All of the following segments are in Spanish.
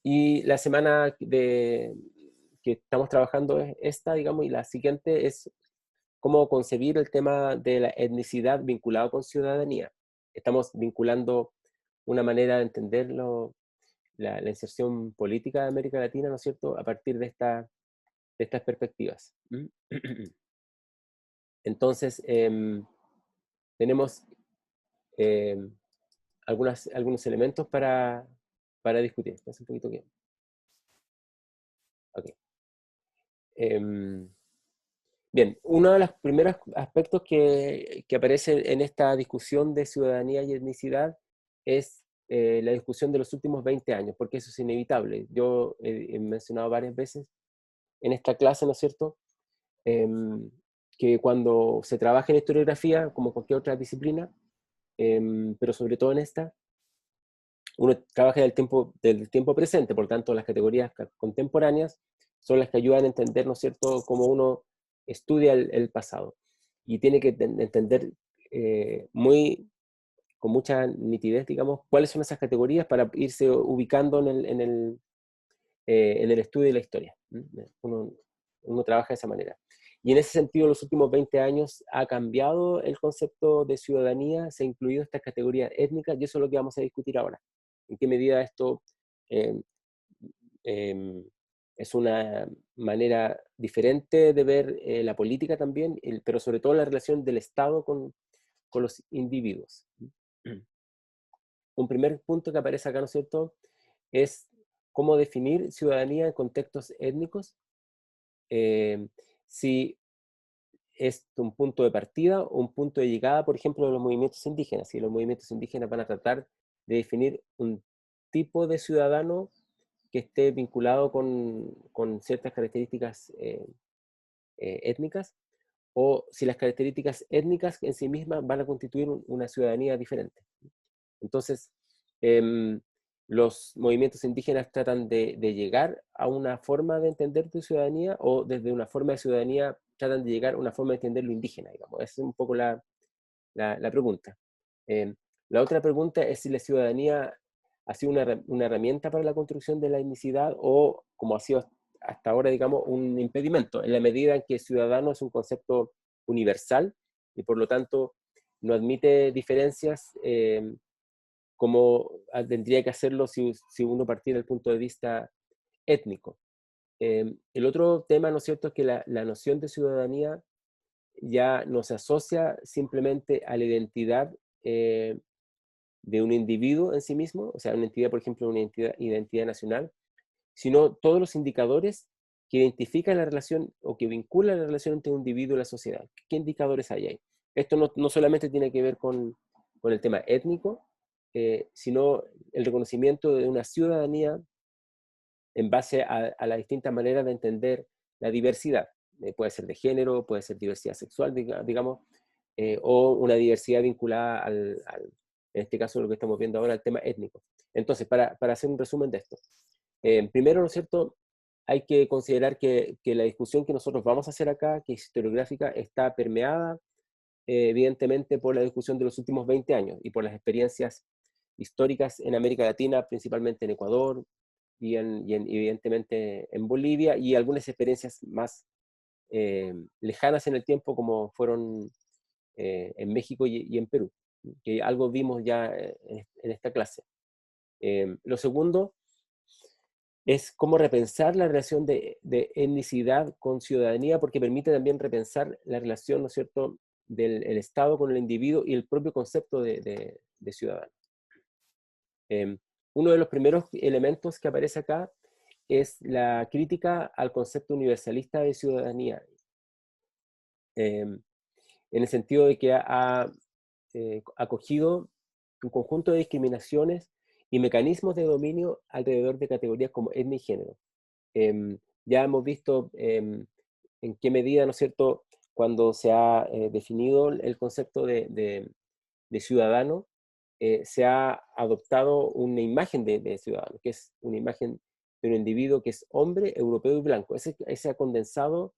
Y la semana que estamos trabajando es esta, digamos, y la siguiente es cómo concebir el tema de la etnicidad vinculado con ciudadanía. Estamos vinculando una manera de entenderlo, la inserción política de América Latina, ¿no es cierto?, a partir de estas perspectivas. Entonces, tenemos em, algunos elementos para discutir. Espera un poquito que... Ok. Em, Bien, uno de los primeros aspectos que aparece en esta discusión de ciudadanía y etnicidad es la discusión de los últimos 20 años, porque eso es inevitable. Yo he mencionado varias veces en esta clase, ¿no es cierto?, em, que cuando se trabaja en historiografía, como cualquier otra disciplina, pero sobre todo en esta, uno trabaja del tiempo presente, por tanto las categorías contemporáneas son las que ayudan a entender, ¿no es cierto?, cómo uno estudia el pasado. Y tiene que entender con mucha nitidez, digamos, cuáles son esas categorías para irse ubicando en el estudio de la historia. Uno trabaja de esa manera. Y en ese sentido, los últimos 20 años ha cambiado el concepto de ciudadanía, se ha incluido estas categorías étnicas, y eso es lo que vamos a discutir ahora. En qué medida esto eh, eh, es una manera diferente de ver la política también, pero sobre todo la relación del Estado con los individuos. Un primer punto que aparece acá, ¿no es cierto?, es cómo definir ciudadanía en contextos étnicos, eh, si es un punto de partida o un punto de llegada, por ejemplo, de los movimientos indígenas. Si los movimientos indígenas van a tratar de definir un tipo de ciudadano que esté vinculado con ciertas características étnicas, o si las características étnicas en sí mismas van a constituir una ciudadanía diferente. Entonces, em, los movimientos indígenas tratan de llegar a una forma de entender tu ciudadanía, o desde una forma de ciudadanía tratan de llegar a una forma de entender lo indígena, digamos. Esa es un poco la pregunta. Em, la otra pregunta es si la ciudadanía ha sido una herramienta para la construcción de la etnicidad, o, como ha sido hasta ahora, digamos, un impedimento, en la medida en que ciudadano es un concepto universal y por lo tanto no admite diferencias, como tendría que hacerlo si uno partiera del punto de vista étnico. El otro tema, ¿no es cierto?, es que la noción de ciudadanía ya no se asocia simplemente a la identidad de un individuo en sí mismo, o sea, una entidad, por ejemplo, una identidad nacional, sino todos los indicadores que identifican la relación o que vinculan la relación entre un individuo y la sociedad. ¿Qué indicadores hay ahí? Esto no solamente tiene que ver con el tema étnico, sino el reconocimiento de una ciudadanía en base a las distintas maneras de entender la diversidad. Puede ser de género, puede ser diversidad sexual, digamos, o una diversidad vinculada en este caso lo que estamos viendo ahora, al tema étnico. Entonces, para hacer un resumen de esto, primero, ¿no es cierto?, hay que considerar que la discusión que nosotros vamos a hacer acá, que es historiográfica, está permeada evidentemente por la discusión de los últimos 20 años y por las experiencias históricas en América Latina, principalmente en Ecuador evidentemente en Bolivia, y algunas experiencias más lejanas en el tiempo, como fueron en México y en Perú, que algo vimos ya en esta clase. Lo segundo es cómo repensar la relación de etnicidad con ciudadanía, porque permite también repensar la relación, ¿no es cierto?, del Estado con el individuo y el propio concepto de ciudadano. Eh, Uno de los primeros elementos que aparece acá es la crítica al concepto universalista de ciudadanía, en el sentido de que ha acogido un conjunto de discriminaciones y mecanismos de dominio alrededor de categorías como etnia y género. Ya hemos visto en qué medida, ¿no es cierto?, cuando se ha definido el concepto de ciudadano, se ha adoptado una imagen de ciudadano, que es una imagen de un individuo que es hombre, europeo y blanco. Ese ha condensado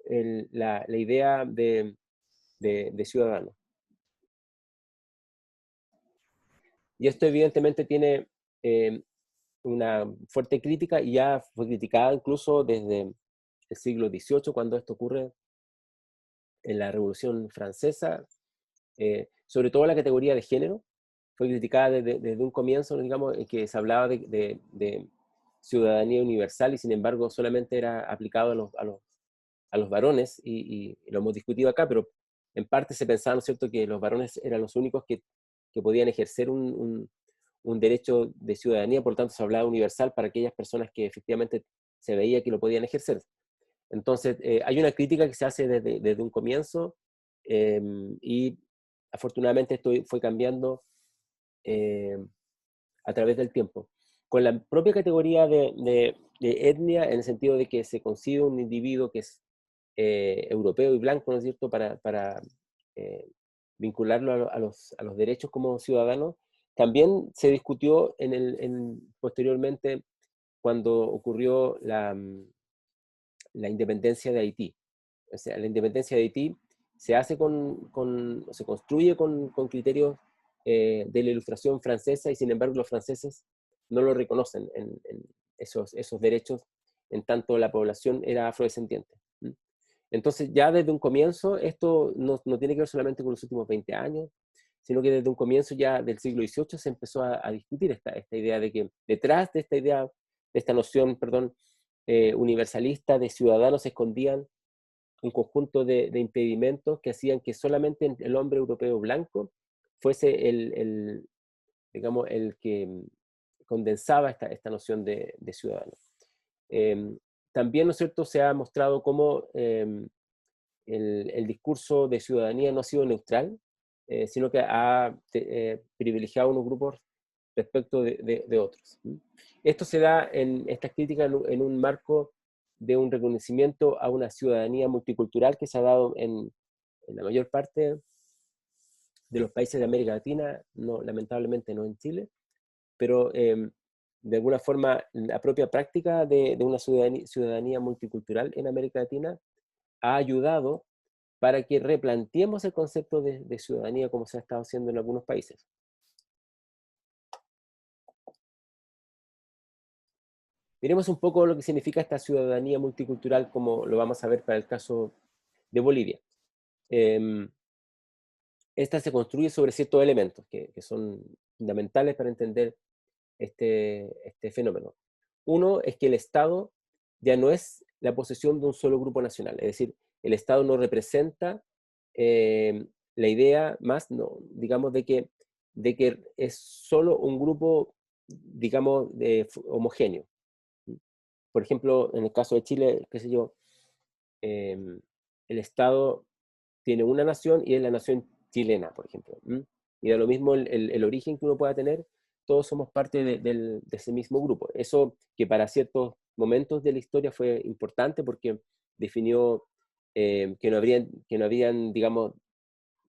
la idea de ciudadano. Y esto evidentemente tiene una fuerte crítica y ya fue criticada incluso desde el siglo XVIII, cuando esto ocurre en la Revolución Francesa, sobre todo la categoría de género, fue criticada desde un comienzo, digamos, en que se hablaba de ciudadanía universal y sin embargo solamente era aplicado a los varones, y lo hemos discutido acá, pero en parte se pensaba, ¿no es cierto?, que los varones eran los únicos que podían ejercer un derecho de ciudadanía, por lo tanto se hablaba universal para aquellas personas que efectivamente se veía que lo podían ejercer. Entonces, hay una crítica que se hace desde un comienzo, y afortunadamente esto fue cambiando eh, a través del tiempo. Con la propia categoría de etnia, en el sentido de que se consigue un individuo que es europeo y blanco, ¿no es cierto?, para vincularlo a los derechos como ciudadano, también se discutió posteriormente cuando ocurrió la independencia de Haití. O sea, la independencia de Haití se hace se construye con criterios de la ilustración francesa, y sin embargo los franceses no lo reconocen en esos derechos, en tanto la población era afrodescendiente. Entonces ya desde un comienzo, esto no tiene que ver solamente con los últimos 20 años, sino que desde un comienzo ya del siglo XVIII se empezó a discutir esta idea de que detrás de esta idea, de esta noción, perdón, universalista de ciudadanos, se escondían un conjunto de impedimentos que hacían que solamente el hombre europeo blanco fuese digamos, el que condensaba esta noción de ciudadano. Eh, También, ¿no es cierto?, se ha mostrado cómo el discurso de ciudadanía no ha sido neutral, sino que ha privilegiado a unos grupos respecto de otros. Esto se da en estas críticas en un marco de un reconocimiento a una ciudadanía multicultural que se ha dado en la mayor parte de los países de América Latina, no, lamentablemente no en Chile, pero de alguna forma la propia práctica de una ciudadanía multicultural en América Latina ha ayudado para que replanteemos el concepto de ciudadanía como se ha estado haciendo en algunos países. Miremos un poco lo que significa esta ciudadanía multicultural, como lo vamos a ver para el caso de Bolivia. Eh, Esta se construye sobre ciertos elementos que son fundamentales para entender este fenómeno. Uno es que el Estado ya no es la posesión de un solo grupo nacional, es decir, el Estado no representa eh, la idea más, no, digamos, de que es solo un grupo, digamos, homogéneo. Por ejemplo, en el caso de Chile, qué sé yo, el Estado tiene una nación y es la nación chilena, por ejemplo. Y da lo mismo el origen que uno pueda tener, todos somos parte de ese mismo grupo. Eso que para ciertos momentos de la historia fue importante porque definió que no habían, digamos,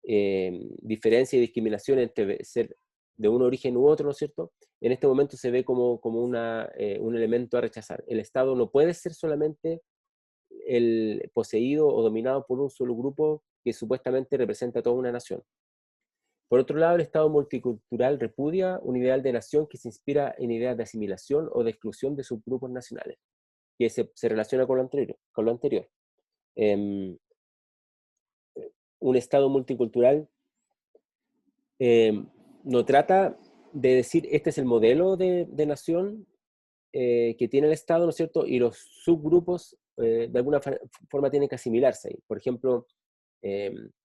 diferencia y discriminación entre ser de un origen u otro, ¿no es cierto? En este momento se ve como un elemento a rechazar. El Estado no puede ser solamente el poseído o dominado por un solo grupo que supuestamente representa a toda una nación. Por otro lado, el Estado multicultural repudia un ideal de nación que se inspira en ideas de asimilación o de exclusión de subgrupos nacionales, que se relaciona con lo anterior. Eh, un Estado multicultural no trata de decir este es el modelo de nación que tiene el Estado, ¿no es cierto? Y los subgrupos de alguna forma tienen que asimilarse ahí. Por ejemplo,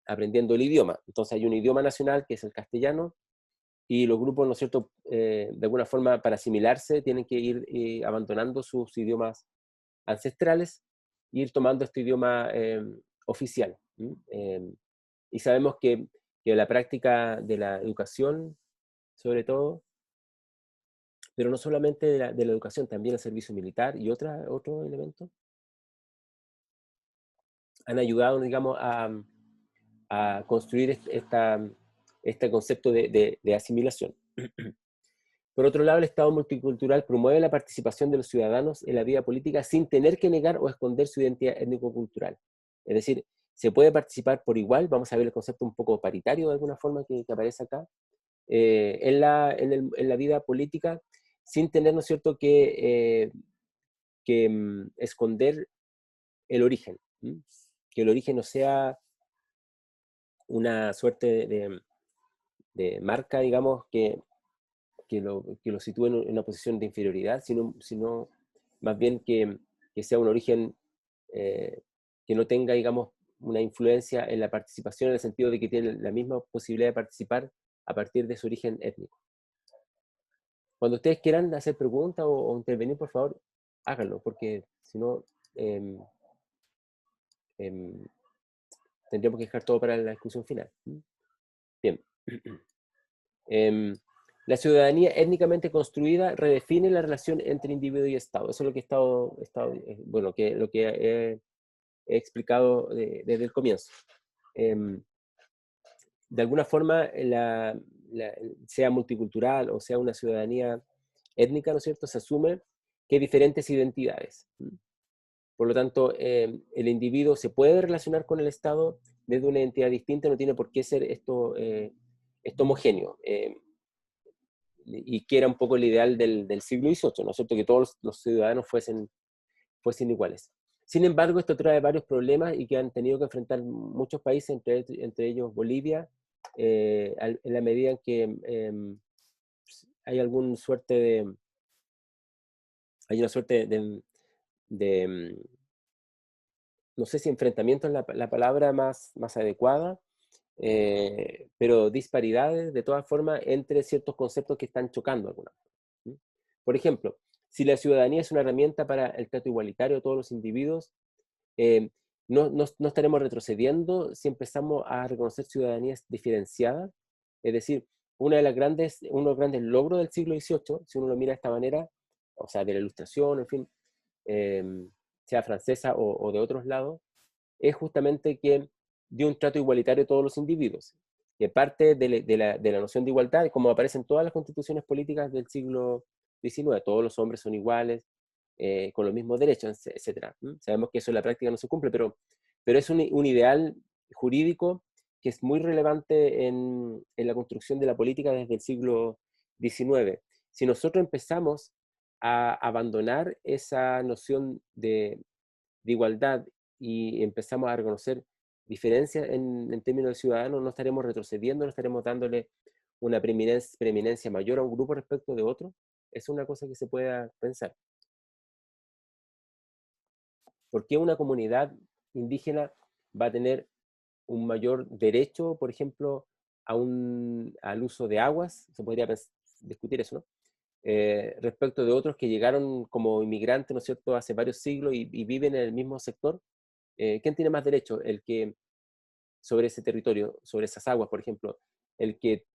aprendiendo el idioma. Entonces hay un idioma nacional que es el castellano, y los grupos, ¿no es cierto?, de alguna forma para asimilarse tienen que ir abandonando sus idiomas ancestrales e ir tomando este idioma oficial. Y sabemos que la práctica de la educación, sobre todo, pero no solamente de la educación, también el servicio militar y otros elementos, han ayudado, digamos, a construir este concepto de asimilación. Por otro lado, el Estado multicultural promueve la participación de los ciudadanos en la vida política sin tener que negar o esconder su identidad étnico-cultural. Es decir, se puede participar por igual, vamos a ver el concepto un poco paritario de alguna forma que aparece acá, en la vida política, sin tener, ¿no es cierto?, que esconder el origen, que el origen no sea una suerte de marca, digamos, que lo sitúe en una posición de inferioridad, sino más bien que sea un origen que no tenga, digamos, una influencia en la participación, en el sentido de que tiene la misma posibilidad de participar a partir de su origen étnico. Cuando ustedes quieran hacer preguntas o intervenir, por favor, háganlo, porque si no, em, em, tendríamos que dejar todo para la discusión final. Bien. Em, la ciudadanía étnicamente construida redefine la relación entre individuo y Estado. Eso es lo que bueno, lo que he explicado desde el comienzo. De alguna forma, sea multicultural o sea una ciudadanía étnica, ¿no es cierto?, se asume que hay diferentes identidades. Por lo tanto, el individuo se puede relacionar con el Estado desde una identidad distinta, no tiene por qué ser esto homogéneo. Y que era un poco el ideal del siglo XVIII, ¿no es cierto?, que todos los ciudadanos fuesen iguales. Sin embargo, esto trae varios problemas y que han tenido que enfrentar muchos países, entre ellos Bolivia, en la medida en que hay hay una suerte de no sé si enfrentamiento es la palabra más adecuada, pero disparidades de todas formas entre ciertos conceptos que están chocando alguna vez. Por ejemplo, si la ciudadanía es una herramienta para el trato igualitario de todos los individuos, eh, no estaremos retrocediendo si empezamos a reconocer ciudadanías diferenciadas. Es decir, uno de los grandes logros del siglo XVIII, si uno lo mira de esta manera, o sea, de la Ilustración, en fin, sea francesa o de otros lados, es justamente que dio un trato igualitario a todos los individuos. Que parte de la noción de igualdad, como aparece en todas las constituciones políticas del siglo XIX, todos los hombres son iguales, con los mismos derechos, etc. Sabemos que eso en la práctica no se cumple, pero es un ideal jurídico que es muy relevante en la construcción de la política desde el siglo XIX. Si nosotros empezamos a abandonar esa noción de igualdad y empezamos a reconocer diferencias en términos de ciudadanos, no estaremos retrocediendo, no estaremos dándole una preeminencia mayor a un grupo respecto de otro. Es una cosa que se pueda pensar. ¿Por qué una comunidad indígena va a tener un mayor derecho, por ejemplo, al uso de aguas? Se podría discutir eso, ¿no? Respecto de otros que llegaron como inmigrantes, ¿no es cierto?, hace varios siglos y viven en el mismo sector. ¿Quién tiene más derecho? El que sobre ese territorio, sobre esas aguas, por ejemplo, el que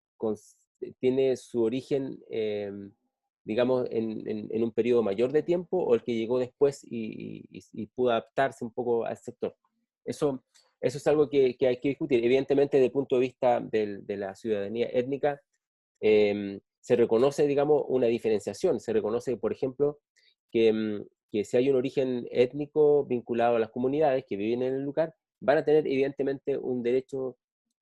tiene su origen, digamos, en un periodo mayor de tiempo, o el que llegó después y pudo adaptarse un poco al sector. Eso es algo que hay que discutir. Evidentemente, desde el punto de vista de la ciudadanía étnica, se reconoce, digamos, una diferenciación. Se reconoce, por ejemplo, que si hay un origen étnico vinculado a las comunidades que viven en el lugar, van a tener evidentemente un derecho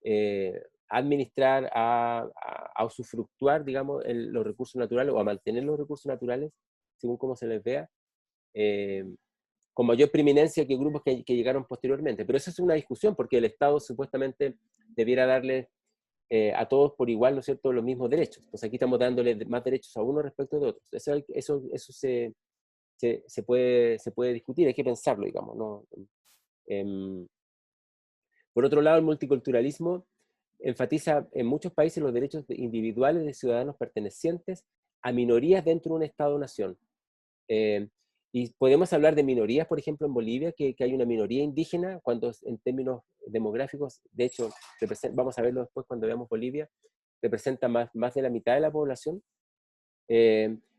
a administrar, a usufructuar, digamos, los recursos naturales o a mantener los recursos naturales, según cómo se les vea, eh, con mayor preeminencia que grupos que llegaron posteriormente. Pero eso es una discusión, porque el Estado supuestamente debiera darle a todos por igual, ¿no es cierto?, los mismos derechos. Entonces aquí estamos dándole más derechos a unos respecto de otros. Eso se puede discutir, hay que pensarlo, digamos, ¿no? Por otro lado, el multiculturalismo enfatiza en muchos países los derechos individuales de ciudadanos pertenecientes a minorías dentro de un Estado-nación. Y podemos hablar de minorías, por ejemplo, en Bolivia, que hay una minoría indígena, cuando en términos demográficos, de hecho, vamos a verlo después cuando veamos Bolivia, representa más de la mitad de la población.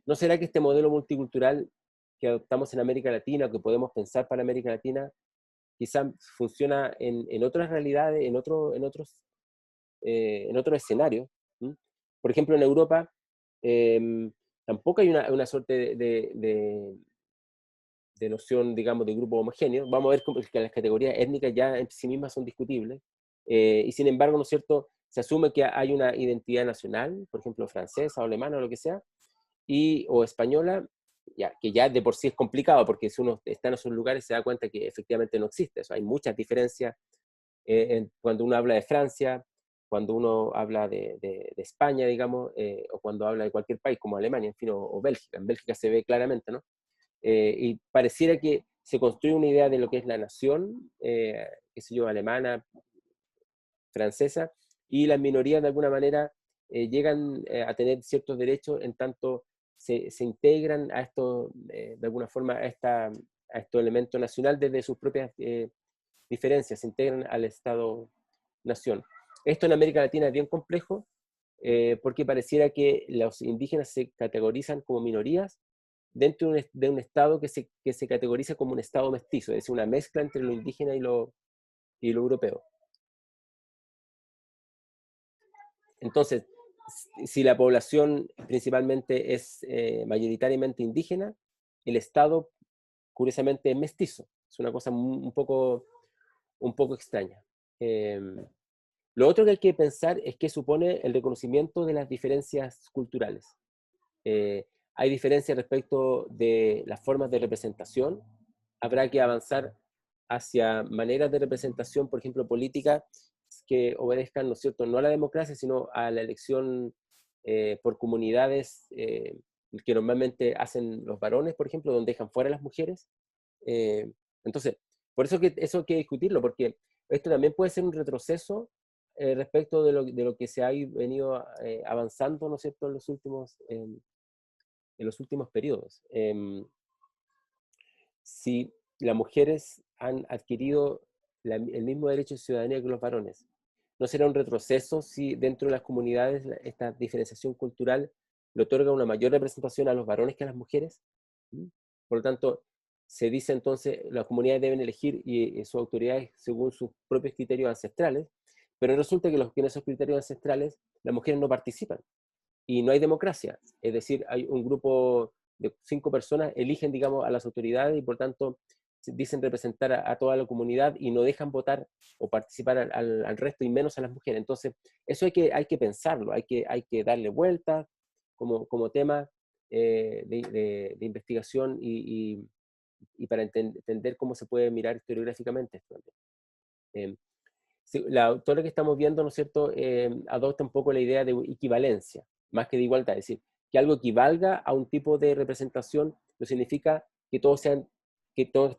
¿No será que este modelo multicultural que adoptamos en América Latina, o que podemos pensar para América Latina, quizás funciona en otras realidades, en otros escenarios? Por ejemplo, en Europa tampoco hay una suerte de noción, digamos, de grupo homogéneo. Vamos a ver que las categorías étnicas ya en sí mismas son discutibles, y sin embargo, ¿no es cierto?, se asume que hay una identidad nacional, por ejemplo, francesa o alemana o lo que sea, o española, ya, que ya de por sí es complicado, porque si uno está en esos lugares se da cuenta que efectivamente no existe. O sea, hay muchas diferencias cuando uno habla de Francia, cuando uno habla de España, digamos, o cuando habla de cualquier país como Alemania, en fin, o Bélgica. En Bélgica se ve claramente, ¿no? Y pareciera que se construye una idea de lo que es la nación, qué sé yo, alemana, francesa, y las minorías de alguna manera llegan a tener ciertos derechos en tanto se integran a esto, de alguna forma, a estos elementos nacional desde sus propias diferencias, se integran al Estado-nación. Esto en América Latina es bien complejo porque pareciera que los indígenas se categorizan como minorías dentro de un Estado que se categoriza como un Estado mestizo, es decir, una mezcla entre lo indígena y lo europeo. Entonces, si la población principalmente es mayoritariamente indígena, el Estado, curiosamente, es mestizo. Es una cosa un poco extraña. Eh, lo otro que hay que pensar es que supone el reconocimiento de las diferencias culturales. Hay diferencias respecto de las formas de representación. Habrá que avanzar hacia maneras de representación, por ejemplo, política, que obedezcan, ¿no es cierto?, no a la democracia, sino a la elección por comunidades que normalmente hacen los varones, por ejemplo, donde dejan fuera a las mujeres. Eh, entonces, por eso que eso hay que discutirlo, porque esto también puede ser un retroceso respecto de lo que se ha venido avanzando, ¿no es cierto?, en los últimos periodos. Si las mujeres han adquirido el mismo derecho de ciudadanía que los varones, ¿no será un retroceso si dentro de las comunidades esta diferenciación cultural le otorga una mayor representación a los varones que a las mujeres? ¿Mm? Por lo tanto, se dice entonces las comunidades deben elegir y sus autoridades según sus propios criterios ancestrales, pero resulta que en esos criterios ancestrales las mujeres no participan y no hay democracia. Es decir, hay un grupo de 5 personas, eligen, digamos, a las autoridades y por tanto dicen representar a toda la comunidad y no dejan votar o participar al resto y menos a las mujeres. Entonces, eso hay que pensarlo, hay que darle vuelta como tema de investigación y para entender cómo se puede mirar historiográficamente esto. Eh, la autora que estamos viendo, ¿no es cierto?, adopta un poco la idea de equivalencia, más que de igualdad, es decir, que algo equivalga a un tipo de representación no significa que todos sean, que todos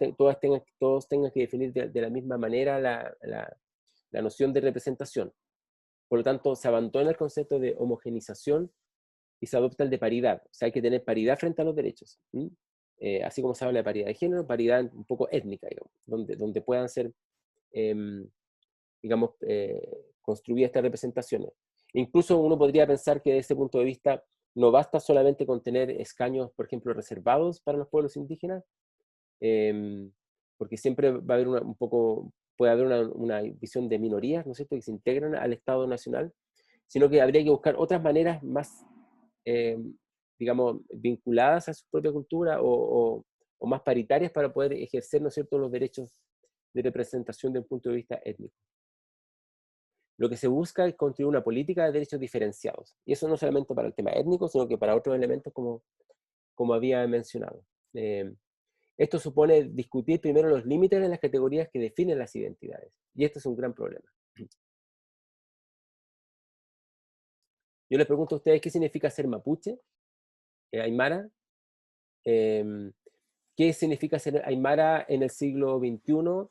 tengan que definir de la misma manera la noción de representación. Por lo tanto, se abandona el concepto de homogenización y se adopta el de paridad. O sea, hay que tener paridad frente a los derechos. Así como se habla de paridad de género, paridad un poco étnica, digamos, donde puedan ser em, digamos, construir estas representaciones. Incluso uno podría pensar que desde ese punto de vista no basta solamente con tener escaños, por ejemplo, reservados para los pueblos indígenas, porque siempre va a haber un poco, puede haber una visión de minorías, ¿no es cierto?, que se integran al Estado Nacional, sino que habría que buscar otras maneras más, eh, digamos, vinculadas a su propia cultura o más paritarias para poder ejercer, ¿no es cierto?, los derechos de representación desde un punto de vista étnico. Lo que se busca es construir una política de derechos diferenciados. Y eso no solamente para el tema étnico, sino que para otros elementos como había mencionado. Esto supone discutir primero los límites de las categorías que definen las identidades. Y este es un gran problema. Yo les pregunto a ustedes qué significa ser mapuche, aymara, eh, qué significa ser aymara en el siglo XXI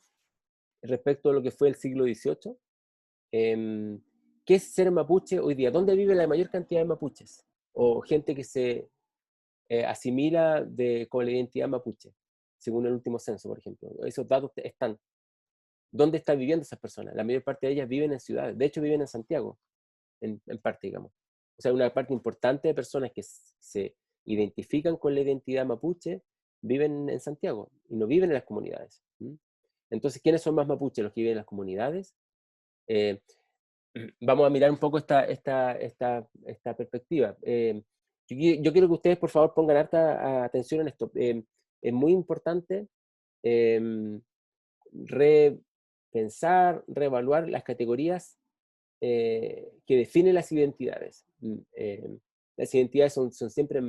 respecto a lo que fue el siglo XVIII. ¿Qué es ser mapuche hoy día? ¿Dónde vive la mayor cantidad de mapuches? O gente que se asimila con la identidad mapuche, según el último censo, por ejemplo. Esos datos están. ¿Dónde están viviendo esas personas? La mayor parte de ellas viven en ciudades. De hecho, viven en Santiago, en parte, digamos. O sea, una parte importante de personas que se identifican con la identidad mapuche viven en Santiago y no viven en las comunidades. Entonces, ¿quiénes son más mapuches? ¿Los que viven en las comunidades? Eh, Vamos a mirar un poco esta perspectiva. Yo quiero que ustedes, por favor, pongan harta atención en esto. Es muy importante eh, repensar, reevaluar las categorías que definen las identidades. Las identidades son siempre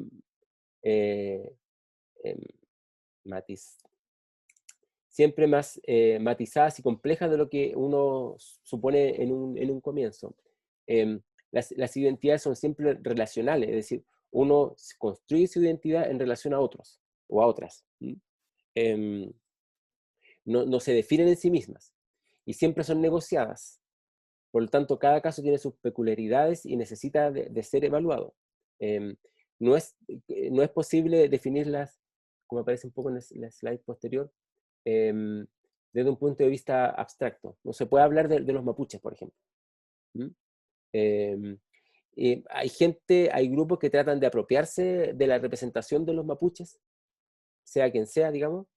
eh, em, matiz, siempre más matizadas y complejas de lo que uno supone en un comienzo. Em, las identidades son siempre relacionales, es decir, uno construye su identidad en relación a otros o a otras. Em, no se definen en sí mismas y siempre son negociadas. Por lo tanto, cada caso tiene sus peculiaridades y necesita de ser evaluado. Em, no, es, no es posible definirlas, como aparece un poco en la slide posterior, em, desde un punto de vista abstracto. No se puede hablar de los mapuches, por ejemplo. ¿Mm? Em, hay grupos que tratan de apropiarse de la representación de los mapuches, sea quien sea, digamos,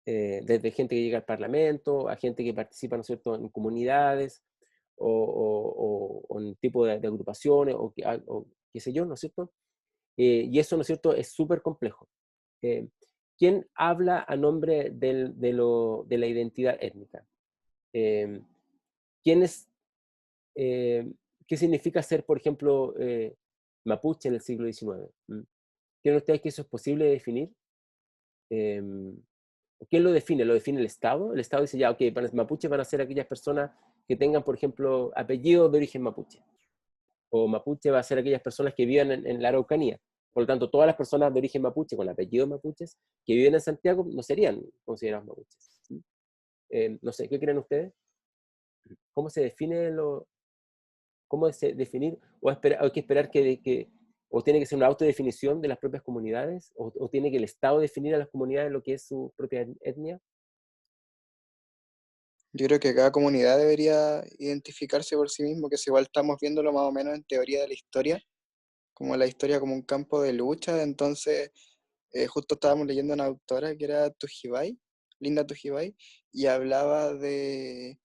desde gente que llega al Parlamento, a gente que participa, ¿no es cierto?, en comunidades, o en tipo de agrupaciones, o qué sé yo, ¿no es cierto? Y eso, ¿no es cierto?, es súper complejo. Eh, ¿Quién habla a nombre de la identidad étnica? Eh, ¿Quién es, eh, ¿Qué significa ser, por ejemplo, mapuche en el siglo XIX? ¿Creen ustedes que eso es posible de definir? Eh, ¿Quién lo define? ¿Lo define el Estado? El Estado dice, ya, ok, mapuche van a ser aquellas personas que tengan, por ejemplo, apellidos de origen mapuche. O mapuche va a ser aquellas personas que vivan en la Araucanía. Por lo tanto, todas las personas de origen mapuche, con apellidos mapuches, que viven en Santiago, no serían considerados mapuches. No sé, ¿qué creen ustedes? ¿Cómo se define cómo se definir? ¿O hay que esperar o tiene que ser una autodefinición de las propias comunidades? ¿O tiene que el Estado definir a las comunidades lo que es su propia etnia? Yo creo que cada comunidad debería identificarse por sí mismo, que si igual estamos viéndolo más o menos en teoría de la historia, como la historia como un campo de lucha. Entonces justo estábamos leyendo una autora que era Tujibai, Linda Tujibai, y hablaba de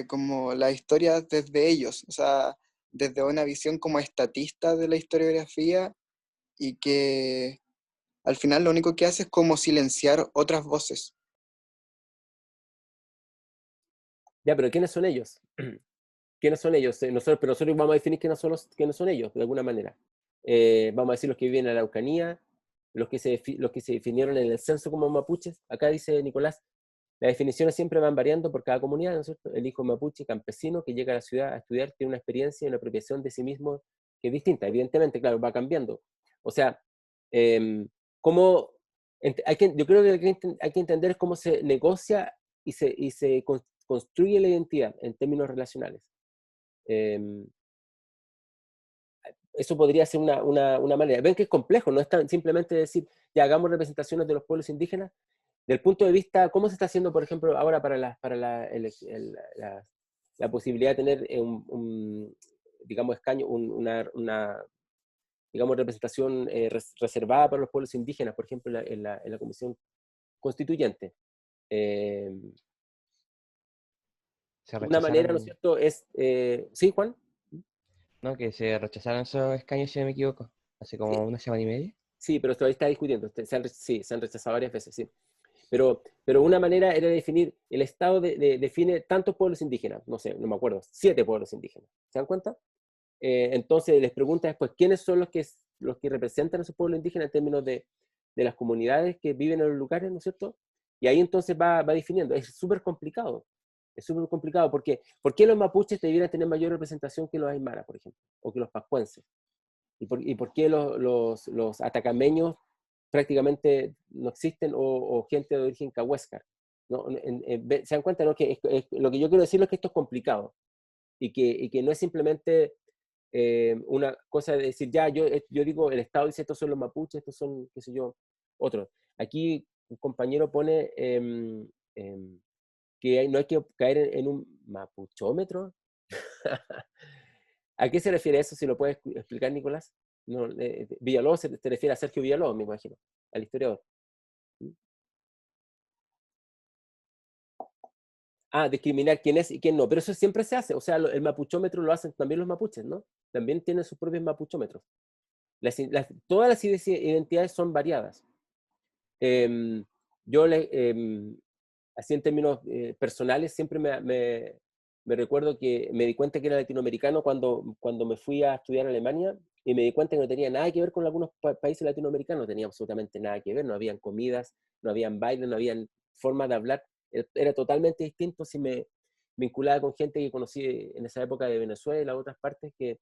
como la historia desde ellos, o sea, desde una visión como estatista de la historiografía, y que al final lo único que hace es como silenciar otras voces. Ya, pero ¿quiénes son ellos? ¿Quiénes son ellos? Pero nosotros vamos a definir quiénes son ellos, de alguna manera. Vamos a decir los que viven en la Araucanía, los que se definieron en el censo como mapuches. Acá dice Nicolás, las definiciones siempre van variando por cada comunidad, ¿no es cierto? El hijo mapuche campesino que llega a la ciudad a estudiar tiene una experiencia y una apropiación de sí mismo que es distinta. Evidentemente, claro, va cambiando. O sea, eh, cómo, yo creo que hay que entender cómo se negocia y se construye la identidad en términos relacionales. Eh, Eso podría ser una manera. Ven que es complejo, no es tan simplemente decir, ya hagamos representaciones de los pueblos indígenas. Del punto de vista, ¿cómo se está haciendo, por ejemplo, ahora la posibilidad de tener digamos, escaño, digamos, representación reservada para los pueblos indígenas, por ejemplo, en la Comisión Constituyente? Eh, Se una manera, ¿no es rechazaron, cierto? ¿Sí, Juan? ¿no? Que se rechazaron esos escaños, si no me equivoco, hace Sí, como una semana y media. sí, pero todavía está discutiendo. Sí, se han rechazado varias veces, sí. Pero una manera era definir, el Estado define tantos pueblos indígenas, no sé, no me acuerdo, 7 pueblos indígenas. ¿Se dan cuenta? Entonces les pregunta después, ¿quiénes son los que representan a esos pueblos indígenas en términos de las comunidades que viven en los lugares, ¿no es cierto? Y ahí entonces va definiendo. Es súper complicado. Es súper complicado porque ¿por qué los mapuches debieran tener mayor representación que los aymaras, por ejemplo? O que los pascuenses. Y por qué los atacameños prácticamente no existen, o gente de origen cahuéscar? ¿No? ¿Se dan cuenta, no? Lo que yo quiero decir es que esto es complicado y que no es simplemente una cosa de decir, ya, yo digo, el Estado dice, estos son los mapuches, estos son, qué sé yo, otros. Aquí un compañero pone que no hay que caer en un mapuchómetro. ¿A qué se refiere eso? Si lo puedes explicar, Nicolás. No, Villalobos te refiere a Sergio Villalobos, me imagino, al historiador. Ah, discriminar quién es y quién no, pero eso siempre se hace. O sea, el mapuchómetro lo hacen también los mapuches, ¿no? También tienen sus propios mapuchómetros. Todas las identidades son variadas. Em, yo, así en términos personales, siempre me recuerdo que me di cuenta que era latinoamericano cuando me fui a estudiar a Alemania, y me di cuenta que no tenía nada que ver con algunos países latinoamericanos, no tenía absolutamente nada que ver, no habían comidas, no habían bailes, no habían formas de hablar, era totalmente distinto si me vinculaba con gente que conocí en esa época de Venezuela, otras partes que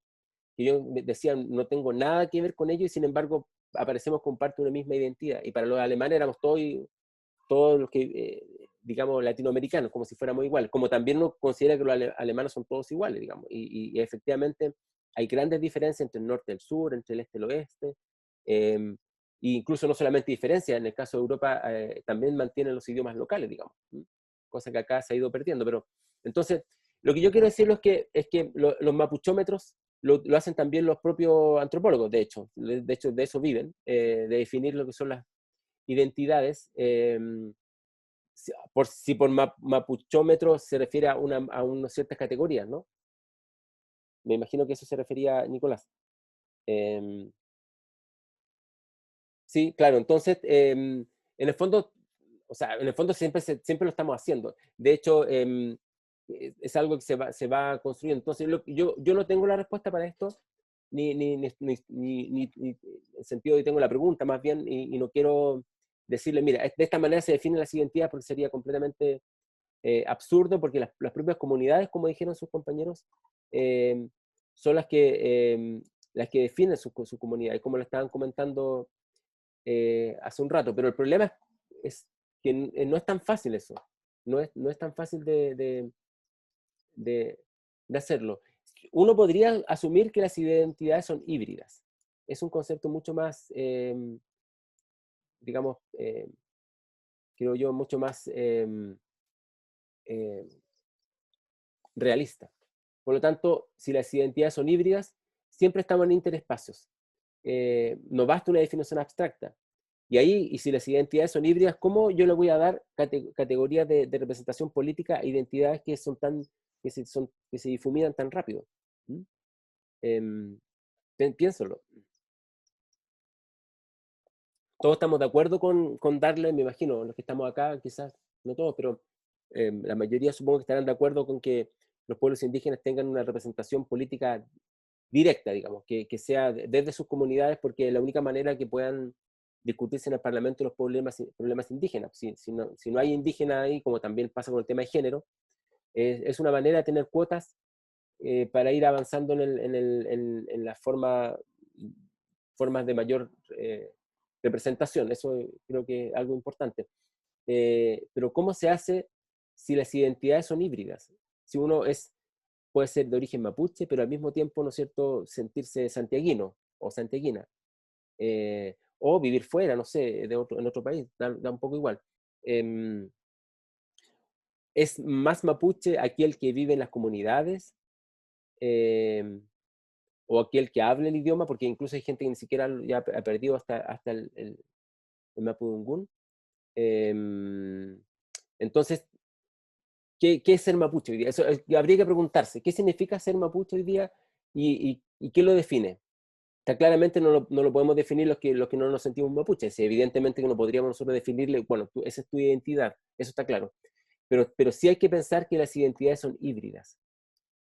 yo decía, no tengo nada que ver con ellos, y sin embargo aparecemos con parte de una misma identidad. Y para los alemanes éramos todos los que, digamos, latinoamericanos, como si fuéramos iguales, como también uno considera que los alemanes son todos iguales, digamos, y efectivamente hay grandes diferencias entre el norte y el sur, entre el este y el oeste, e incluso no solamente diferencias, en el caso de Europa también mantienen los idiomas locales, digamos, cosa que acá se ha ido perdiendo. Pero entonces, lo que yo quiero decirlo es que los mapuchómetros lo hacen también los propios antropólogos, de hecho de eso viven, de definir lo que son las identidades. Si por mapuchómetro se refiere a unas ciertas categorías, ¿no? Me imagino que eso se refería a Nicolás. Sí, claro, entonces, en el fondo, o sea, en el fondo siempre lo estamos haciendo. De hecho, es algo que se va construyendo. Entonces, yo no tengo la respuesta para esto, ni en el sentido de tengo la pregunta, más bien, y no quiero decirle, mira, de esta manera se definen las identidades, porque sería completamente absurdo, porque las propias comunidades, como dijeron sus compañeros, son las que definen su comunidad, y como lo estaban comentando hace un rato. Pero el problema es que no es tan fácil eso, no es tan fácil de hacerlo. Uno podría asumir que las identidades son híbridas. Es un concepto mucho más, digamos, creo yo, mucho más realista. Por lo tanto, si las identidades son híbridas, siempre estamos en interespacios. No basta una definición abstracta. Y ahí, y si las identidades son híbridas, ¿cómo yo le voy a dar categorías de representación política a identidades que se difuminan tan rápido? ¿Mm? Piénsalo. Todos estamos de acuerdo con darle, me imagino, los que estamos acá, quizás no todos, pero la mayoría supongo que estarán de acuerdo con que los pueblos indígenas tengan una representación política directa, digamos, que sea desde sus comunidades, porque es la única manera que puedan discutirse en el Parlamento los problemas indígenas. Si no hay indígenas ahí, como también pasa con el tema de género, es una manera de tener cuotas para ir avanzando en las formas de mayor representación. Eso creo que es algo importante. Pero ¿cómo se hace si las identidades son híbridas? Si uno puede ser de origen mapuche, pero al mismo tiempo, ¿no es cierto?, sentirse santiaguino o santiaguina, o vivir fuera, no sé, en otro país, da un poco igual. ¿Es más mapuche aquel que vive en las comunidades, o aquel que habla el idioma? Porque incluso hay gente que ni siquiera ya ha perdido hasta el mapudungún. Entonces, ¿qué es ser mapuche hoy día? Eso, habría que preguntarse, ¿qué significa ser mapuche hoy día y qué lo define? Está claramente no lo podemos definir los que no nos sentimos mapuches. Evidentemente que no podríamos nosotros definirle, bueno, esa es tu identidad, eso está claro. Pero sí hay que pensar que las identidades son híbridas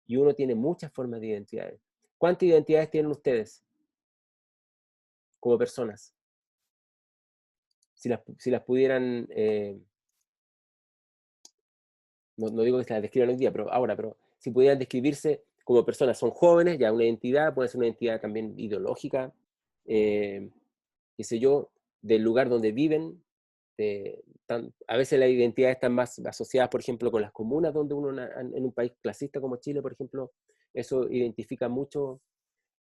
y uno tiene muchas formas de identidades. ¿Cuántas identidades tienen ustedes como personas? Si las pudieran, no digo que se las describan hoy día, pero si pudieran describirse como personas, son jóvenes, ya una identidad, puede ser una identidad también ideológica, qué sé yo, del lugar donde viven. A veces las identidades están más asociadas, por ejemplo, con las comunas, donde uno en un país clasista como Chile, por ejemplo, eso identifica mucho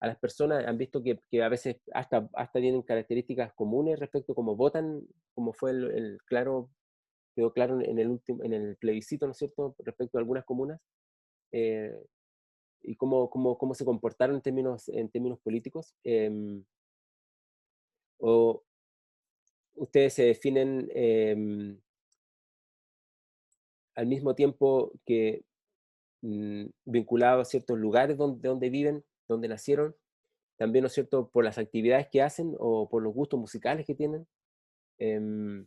a las personas. Han visto que a veces hasta tienen características comunes respecto a cómo votan, como fue quedó claro en el plebiscito, ¿no es cierto?, respecto a algunas comunas, y cómo se comportaron en términos políticos. O ustedes se definen al mismo tiempo que vinculados a ciertos lugares donde viven, donde nacieron, también, ¿no es cierto?, por las actividades que hacen o por los gustos musicales que tienen. Em,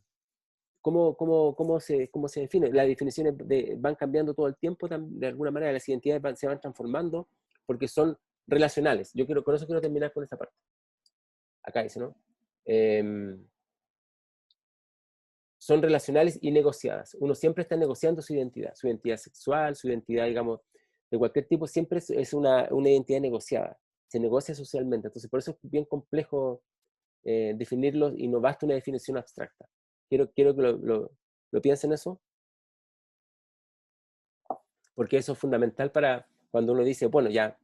¿Cómo se define? Las definiciones van cambiando todo el tiempo, de alguna manera las identidades se van transformando, porque son relacionales. Con eso quiero terminar con esta parte. Acá dice, ¿no? Son relacionales y negociadas. Uno siempre está negociando su identidad sexual, su identidad, digamos, de cualquier tipo, siempre es una identidad negociada. Se negocia socialmente. Entonces, por eso es bien complejo definirlo y no basta una definición abstracta. Quiero que lo piensen eso, porque eso es fundamental para cuando uno dice, bueno, ya,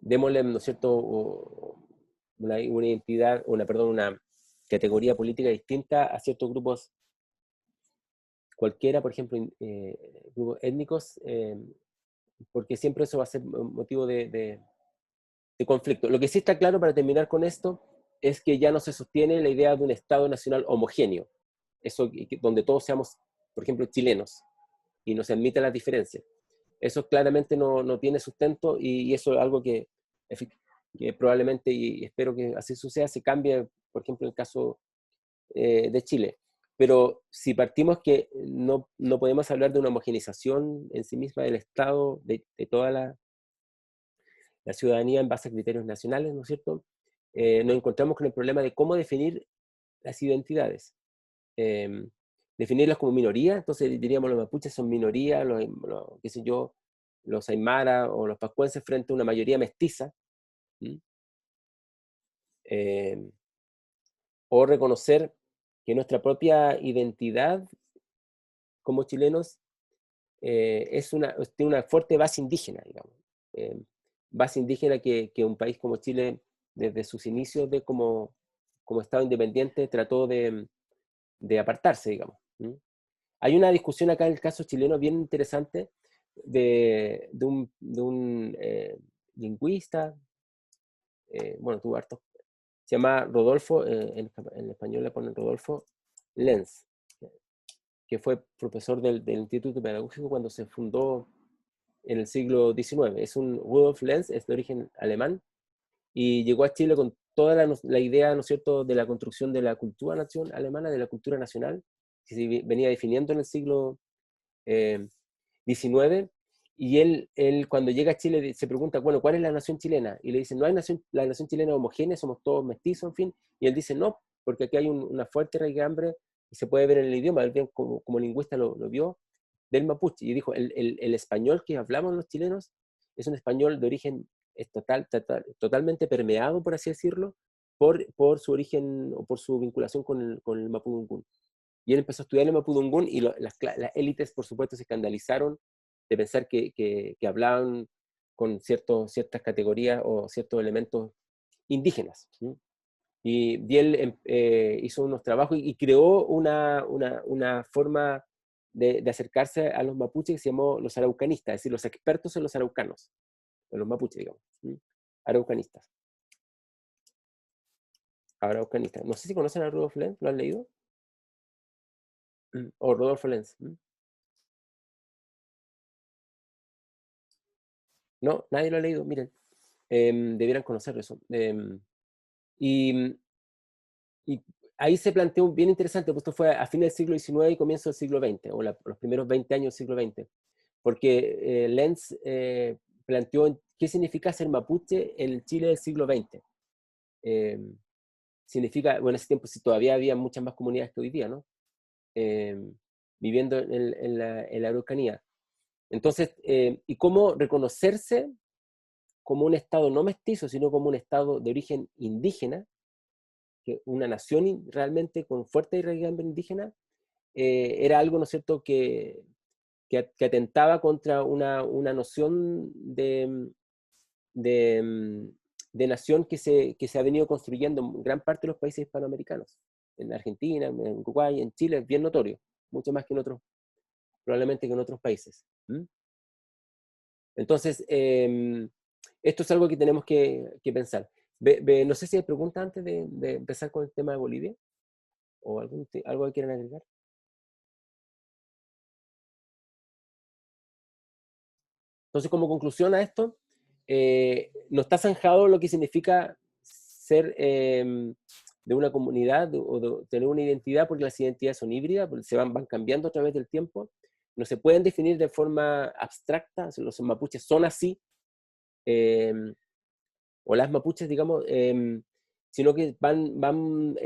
démosle, ¿no es cierto?, una identidad, una categoría política distinta a ciertos grupos cualquiera, por ejemplo, grupos étnicos, porque siempre eso va a ser motivo de conflicto. Lo que sí está claro para terminar con esto es que ya no se sostiene la idea de un Estado nacional homogéneo, eso donde todos seamos, por ejemplo, chilenos, y no se admiten las diferencias. Eso claramente no tiene sustento y eso es algo que probablemente, y espero que así suceda, se cambie, por ejemplo, en el caso de Chile. Pero si partimos que no podemos hablar de una homogeneización en sí misma del Estado, de toda la ciudadanía en base a criterios nacionales, ¿no es cierto? Nos encontramos con el problema de cómo definir las identidades. Definirlas como minoría, entonces diríamos los mapuches son minoría, qué sé yo, los aymara o los pascuenses frente a una mayoría mestiza. O reconocer que nuestra propia identidad como chilenos tiene una fuerte base indígena, digamos. Base indígena que un país como Chile, desde sus inicios como Estado independiente, trató de apartarse, digamos. Hay una discusión acá en el caso chileno bien interesante de un lingüista, bueno, tuvo harto, se llama Rodolfo, en español le ponen Rodolfo Lenz, que fue profesor del Instituto Pedagógico cuando se fundó en el siglo XIX. Rudolf Lenz es de origen alemán y llegó a Chile con toda la idea, ¿no es cierto?, de la construcción de la cultura nación alemana, de la cultura nacional, que se venía definiendo en el siglo XIX. Y él cuando llega a Chile se pregunta, bueno, ¿cuál es la nación chilena? Y le dicen, no hay la nación chilena homogénea, somos todos mestizos, en fin. Y él dice, no, porque aquí hay una fuerte raigambre y se puede ver en el idioma, él bien como lingüista lo vio, del mapuche. Y dijo, el español que hablamos los chilenos es un español de origen totalmente permeado, por así decirlo, por su origen o por su vinculación con el mapudungún. Y él empezó a estudiar el mapudungún y las élites, por supuesto, se escandalizaron de pensar que hablaban con ciertas categorías o ciertos elementos indígenas. ¿Sí? Y él hizo unos trabajos y creó una forma de acercarse a los mapuches que se llamó los araucanistas, es decir, los expertos en los araucanos, en los mapuches, digamos. ¿Sí? Araucanistas. Araucanistas. No sé si conocen a Rudolf Lenz, ¿lo han leído? O Rodolfo Lenz. No, nadie lo ha leído, miren. Debieran conocer eso. Y ahí se planteó bien interesante, pues esto fue a fines del siglo XIX y comienzo del siglo XX, o los primeros 20 años del siglo XX, porque Lenz planteó qué significa ser mapuche en el Chile del siglo XX. Significa, bueno, en ese tiempo sí, todavía había muchas más comunidades que hoy día, ¿no? Viviendo en la Araucanía. Entonces, y cómo reconocerse como un Estado no mestizo, sino como un Estado de origen indígena, que una nación realmente con fuerte raigambre indígena, era algo, ¿no es cierto?, que atentaba contra una noción de nación que se ha venido construyendo en gran parte de los países hispanoamericanos. En Argentina, en Uruguay, en Chile, es bien notorio, mucho más que en otros, probablemente que en otros países. Entonces, esto es algo que tenemos que pensar. No sé si hay preguntas antes de empezar con el tema de Bolivia, o algo que quieran agregar. Entonces, como conclusión a esto, no está zanjado lo que significa ser de una comunidad o de tener una identidad, porque las identidades son híbridas, porque se van cambiando a través del tiempo. No se pueden definir de forma abstracta, los mapuches son así, o las mapuches, digamos, sino que van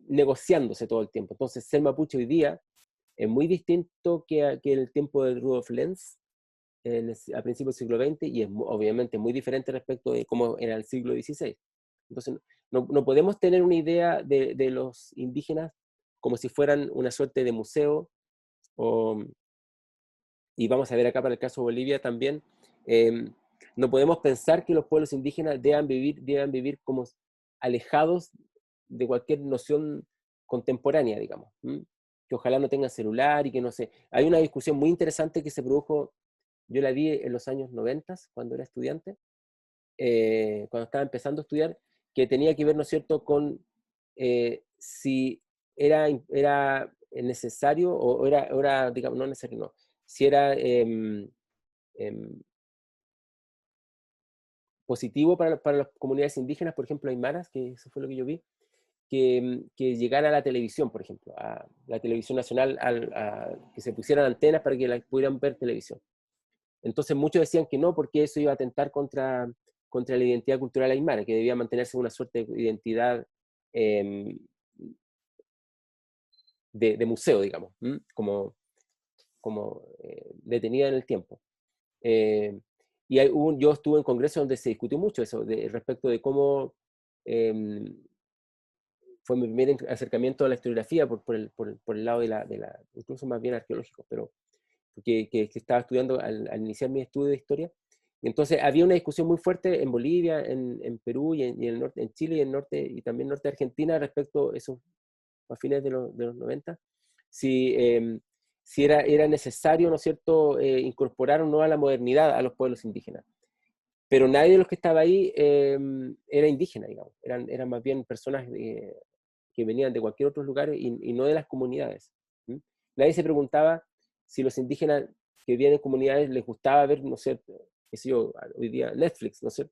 negociándose todo el tiempo. Entonces, ser mapuche hoy día es muy distinto que el tiempo de Rudolf Lenz a principios del siglo XX, y es obviamente muy diferente respecto de cómo era el siglo XVI. Entonces, no podemos tener una idea de los indígenas como si fueran una suerte de museo, y vamos a ver acá para el caso de Bolivia también, no podemos pensar que los pueblos indígenas deban vivir como alejados de cualquier noción contemporánea, digamos, que ojalá no tengan celular y que no sé. Hay una discusión muy interesante que se produjo, yo la vi en los años 90, cuando era estudiante, cuando estaba empezando a estudiar, que tenía que ver, ¿no es cierto?, con si era necesario, o era, digamos, no necesario, no, si era positivo para las comunidades indígenas, por ejemplo, aymaras, que eso fue lo que yo vi, que llegara a la televisión, por ejemplo, a la televisión nacional, que se pusieran antenas para que pudieran ver televisión. Entonces muchos decían que no, porque eso iba a atentar contra la identidad cultural aymara, que debía mantenerse una suerte de identidad de museo, digamos, como detenida en el tiempo. Y yo estuve en congresos donde se discutió mucho eso, respecto de cómo fue mi primer acercamiento a la historiografía por el lado incluso más bien arqueológico, pero que estaba estudiando al iniciar mi estudio de historia. Entonces había una discusión muy fuerte en Bolivia, en Perú y en el norte, en Chile y en norte, y también norte de Argentina, respecto a esos, a fines de los 90, si era necesario, ¿no es cierto?, incorporar o no a la modernidad a los pueblos indígenas. Pero nadie de los que estaba ahí era indígena, digamos. Eran más bien personas que venían de cualquier otro lugar y no de las comunidades. Nadie se preguntaba si los indígenas que vivían en comunidades les gustaba ver, no sé, qué sé yo, hoy día Netflix, no sé,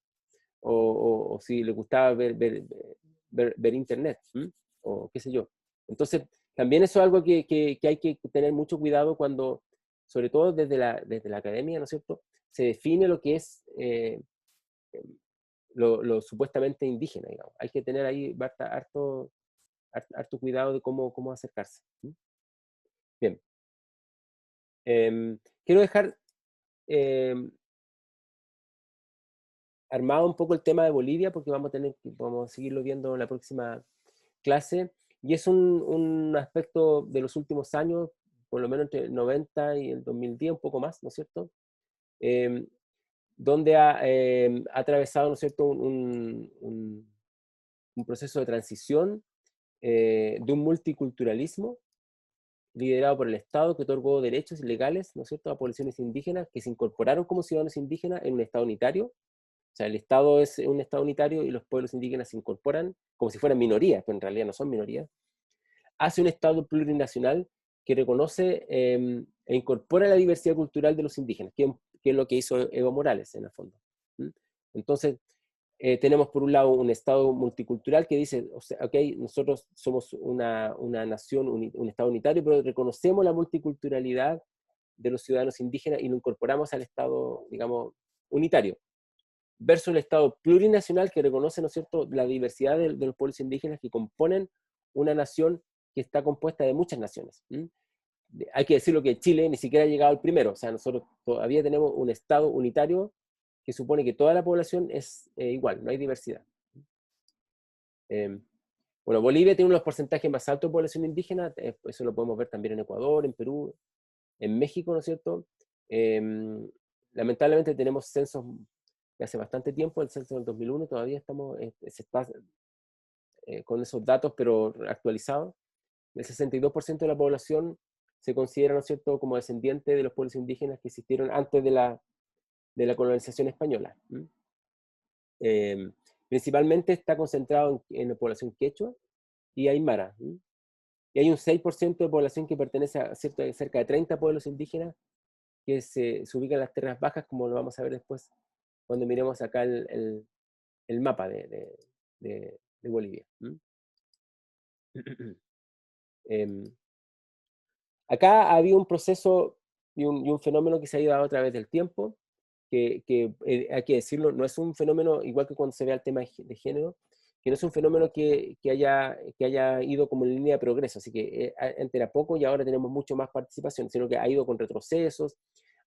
o si les gustaba ver internet, o qué sé yo. Entonces, también eso es algo que hay que tener mucho cuidado cuando, sobre todo desde la academia, ¿no es cierto?, se define lo que es lo supuestamente indígena, digamos. Hay que tener ahí harto cuidado de cómo acercarse. Bien. Quiero dejar armado un poco el tema de Bolivia, porque vamos a seguirlo viendo en la próxima clase, y es un aspecto de los últimos años, por lo menos entre el 90 y el 2010, un poco más, ¿no es cierto?, donde ha atravesado, ¿no es cierto?, un proceso de transición de un multiculturalismo liderado por el Estado, que otorgó derechos legales, ¿no es cierto?, a poblaciones indígenas que se incorporaron como ciudadanos indígenas en un Estado unitario. O sea, el Estado es un Estado unitario y los pueblos indígenas se incorporan como si fueran minorías, pero en realidad no son minorías. Hace un Estado plurinacional que reconoce e incorpora la diversidad cultural de los indígenas, que es lo que hizo Evo Morales, en el fondo. Entonces, tenemos por un lado un Estado multicultural que dice, o sea, ok, nosotros somos una nación, un Estado unitario, pero reconocemos la multiculturalidad de los ciudadanos indígenas y lo incorporamos al Estado, digamos, unitario. Versus el Estado plurinacional que reconoce, ¿no es cierto?, la diversidad de los pueblos indígenas que componen una nación que está compuesta de muchas naciones. Hay que decirlo que Chile ni siquiera ha llegado al primero, o sea, nosotros todavía tenemos un Estado unitario que supone que toda la población es igual, no hay diversidad. Bueno, Bolivia tiene uno de los porcentajes más altos de población indígena, eso lo podemos ver también en Ecuador, en Perú, en México, ¿no es cierto? Lamentablemente tenemos censos de hace bastante tiempo, el censo del 2001, todavía estamos con esos datos, pero actualizados. El 62% de la población se considera, ¿no es cierto?, como descendiente de los pueblos indígenas que existieron antes de la colonización española. Principalmente está concentrado en la población quechua y aymara. Y hay un 6% de población que pertenece a cerca de 30 pueblos indígenas que se ubican en las tierras bajas, como lo vamos a ver después cuando miremos acá el mapa de Bolivia. Acá había un proceso y un fenómeno que se ha ido a través del tiempo, hay que decirlo, no es un fenómeno, igual que cuando se ve el tema de género, que no es un fenómeno que haya ido como en línea de progreso, así que antes era poco y ahora tenemos mucho más participación, sino que ha ido con retrocesos,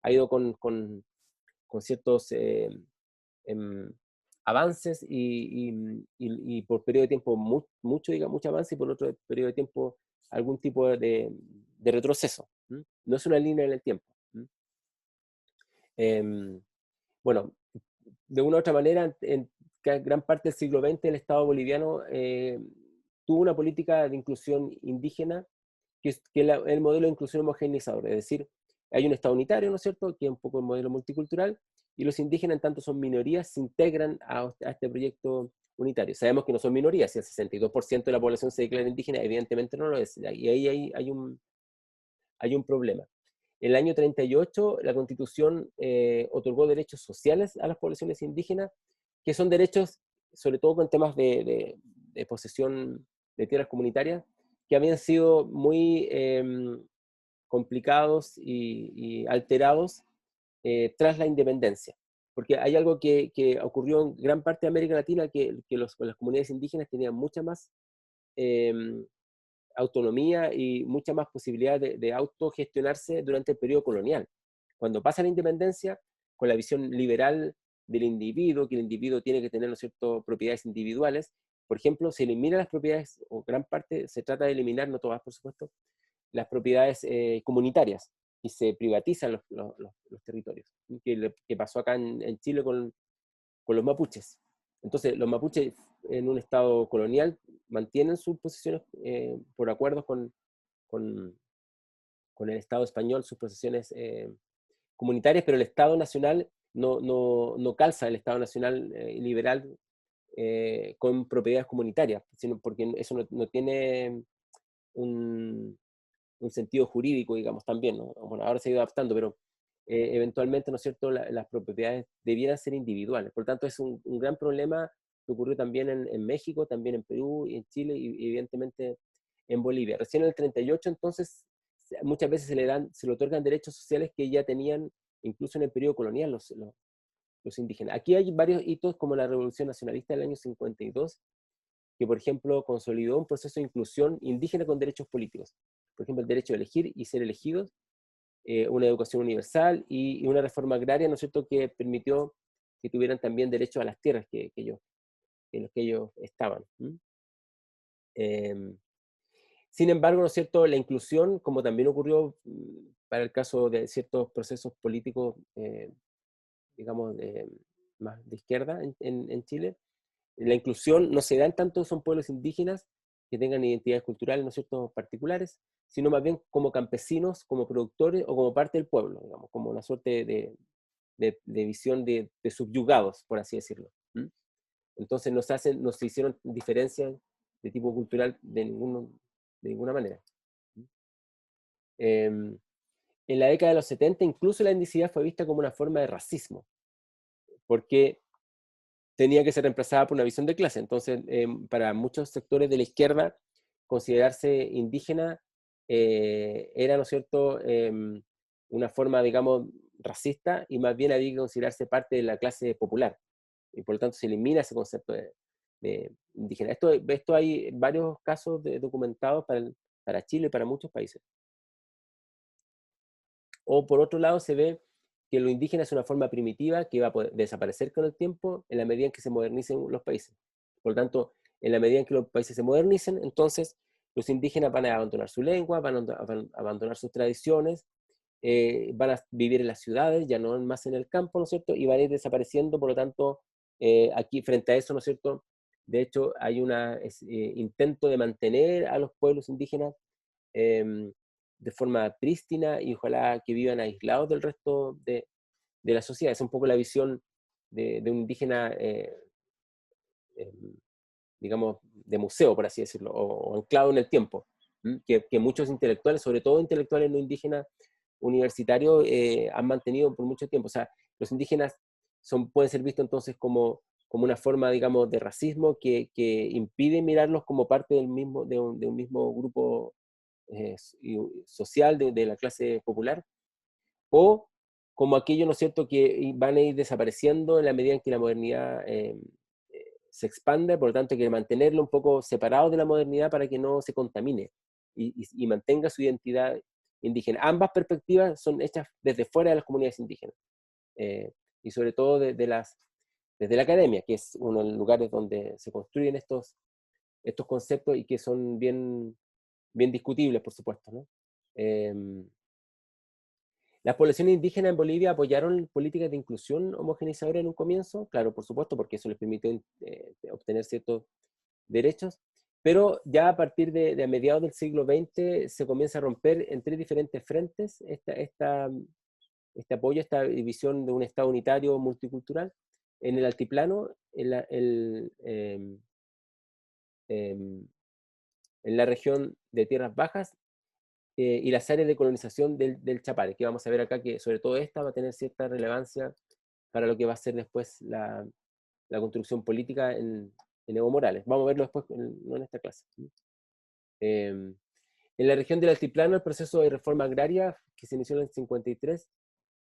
ha ido con ciertos em, avances y por periodo de tiempo mucho avance y por otro periodo de tiempo algún tipo de retroceso. ¿Mm? No es una línea en el tiempo. ¿Mm? Bueno, de una u otra manera, en gran parte del siglo XX el Estado boliviano tuvo una política de inclusión indígena que es el modelo de inclusión homogeneizador, es decir, hay un Estado unitario, ¿no es cierto?, que es un poco el modelo multicultural, y los indígenas, en tanto son minorías, se integran a este proyecto unitario. Sabemos que no son minorías, si el 62% de la población se declara indígena, evidentemente no lo es, y ahí hay un problema. En el año 38, la Constitución otorgó derechos sociales a las poblaciones indígenas, que son derechos, sobre todo con temas de posesión de tierras comunitarias, que habían sido muy complicados y alterados tras la independencia. Porque hay algo que ocurrió en gran parte de América Latina, que las comunidades indígenas tenían mucha más autonomía y mucha más posibilidad de autogestionarse durante el periodo colonial. Cuando pasa la independencia, con la visión liberal del individuo, que el individuo tiene que tener, ¿no es cierto?, propiedades individuales, por ejemplo, se eliminan las propiedades, o gran parte, se trata de eliminar, no todas por supuesto, las propiedades comunitarias y se privatizan los territorios, que pasó acá en Chile con los mapuches. Entonces, los mapuches en un estado colonial mantienen sus posiciones por acuerdos con, con el Estado español, sus posesiones comunitarias, pero el Estado nacional no calza el Estado nacional liberal con propiedades comunitarias, sino porque eso no tiene un sentido jurídico, digamos, también, ¿no? Bueno, ahora se ha ido adaptando, pero eventualmente, ¿no es cierto?, las propiedades debieran ser individuales. Por lo tanto, es un gran problema que ocurrió también en México, también en Perú, y en Chile y evidentemente en Bolivia. Recién en el 38, entonces, muchas veces se le otorgan derechos sociales que ya tenían incluso en el periodo colonial los indígenas. Aquí hay varios hitos como la Revolución Nacionalista del año 52, que por ejemplo consolidó un proceso de inclusión indígena con derechos políticos. Por ejemplo, el derecho a elegir y ser elegidos, una educación universal y una reforma agraria, ¿no es cierto?, que permitió que tuvieran también derecho a las tierras en los que ellos estaban. Sin embargo, ¿no es cierto?, la inclusión, como también ocurrió para el caso de ciertos procesos políticos, digamos, más de izquierda en Chile, la inclusión no se da en tanto son pueblos indígenas que tengan identidades culturales, ¿no es cierto?, particulares, sino más bien como campesinos, como productores o como parte del pueblo, digamos, como una suerte de visión de subyugados, por así decirlo. Entonces no se hicieron diferencias de tipo cultural de ninguna manera. En la década de los 70 incluso la etnicidad fue vista como una forma de racismo, porque tenía que ser reemplazada por una visión de clase. Entonces, para muchos sectores de la izquierda, considerarse indígena era, ¿no es cierto?, una forma, digamos, racista, y más bien había que considerarse parte de la clase popular. Y por lo tanto se elimina ese concepto de indígena. Esto hay varios casos documentados para Chile y para muchos países. O por otro lado se ve que lo indígena es una forma primitiva que va a poder desaparecer con el tiempo en la medida en que se modernicen los países. Por lo tanto, en la medida en que los países se modernicen, entonces los indígenas van a abandonar su lengua, van a abandonar sus tradiciones, van a vivir en las ciudades, ya no más en el campo, ¿no es cierto? Y van a ir desapareciendo, por lo tanto, aquí frente a eso, ¿no es cierto? De hecho, hay un intento de mantener a los pueblos indígenas de forma prístina y ojalá que vivan aislados del resto de la sociedad. Es un poco la visión de un indígena, eh, digamos, de museo, por así decirlo, o anclado en el tiempo, que muchos intelectuales, sobre todo intelectuales no indígenas universitarios, han mantenido por mucho tiempo. O sea, los indígenas pueden ser vistos entonces como una forma, digamos, de racismo que impide mirarlos como parte de un mismo grupo social de la clase popular, o como aquello, ¿no es cierto?, que van a ir desapareciendo en la medida en que la modernidad se expande, por lo tanto hay que mantenerlo un poco separado de la modernidad para que no se contamine y mantenga su identidad indígena. Ambas perspectivas son hechas desde fuera de las comunidades indígenas, y sobre todo desde la academia, que es uno de los lugares donde se construyen estos conceptos y que son bien discutibles, por supuesto, ¿no? ¿Las poblaciones indígenas en Bolivia apoyaron políticas de inclusión homogeneizadora en un comienzo? Claro, por supuesto, porque eso les permitió obtener ciertos derechos, pero ya a partir de mediados del siglo XX se comienza a romper en tres diferentes frentes este apoyo, esta división de un Estado unitario multicultural. En el altiplano, en la región de Tierras Bajas, y las áreas de colonización del Chapare, que vamos a ver acá que sobre todo esta va a tener cierta relevancia para lo que va a ser después la construcción política en Evo Morales. Vamos a verlo después, no en esta clase. En la región del altiplano, el proceso de reforma agraria que se inició en el 53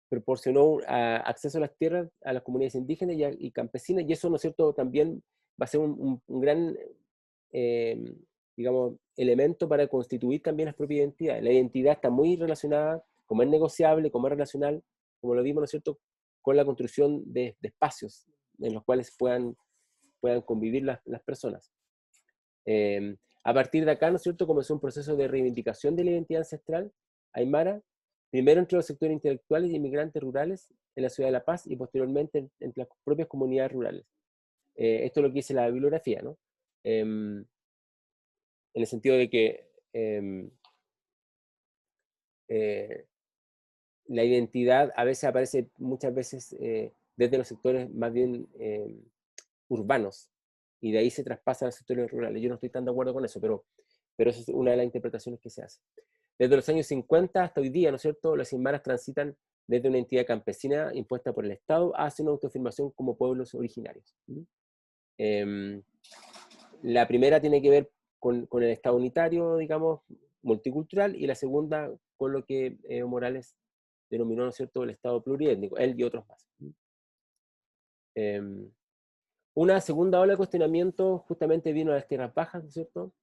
proporcionó acceso a las tierras a las comunidades indígenas y campesinas, y eso, ¿no es cierto?, también va a ser un gran digamos, elemento para constituir también las propias identidades. La identidad está muy relacionada, como es negociable, como es relacional, como lo vimos, ¿no es cierto?, con la construcción de espacios en los cuales puedan convivir las personas. A partir de acá, ¿no es cierto?, comenzó un proceso de reivindicación de la identidad ancestral aymara, primero entre los sectores intelectuales y inmigrantes rurales en la ciudad de La Paz y posteriormente entre las propias comunidades rurales. Esto es lo que dice la bibliografía, ¿no? En el sentido de que la identidad a veces aparece, muchas veces, desde los sectores más bien urbanos, y de ahí se traspasa a los sectores rurales. Yo no estoy tan de acuerdo con eso, pero eso es una de las interpretaciones que se hace. Desde los años 50 hasta hoy día, ¿no es cierto?, las aymaras transitan desde una entidad campesina impuesta por el Estado hacia una autoafirmación como pueblos originarios. La primera tiene que ver con el Estado unitario, digamos, multicultural, y la segunda con lo que Evo Morales denominó, ¿no es cierto?, el Estado pluriétnico, él y otros más. Una segunda ola de cuestionamiento justamente vino a las Tierras Bajas, ¿no es cierto?,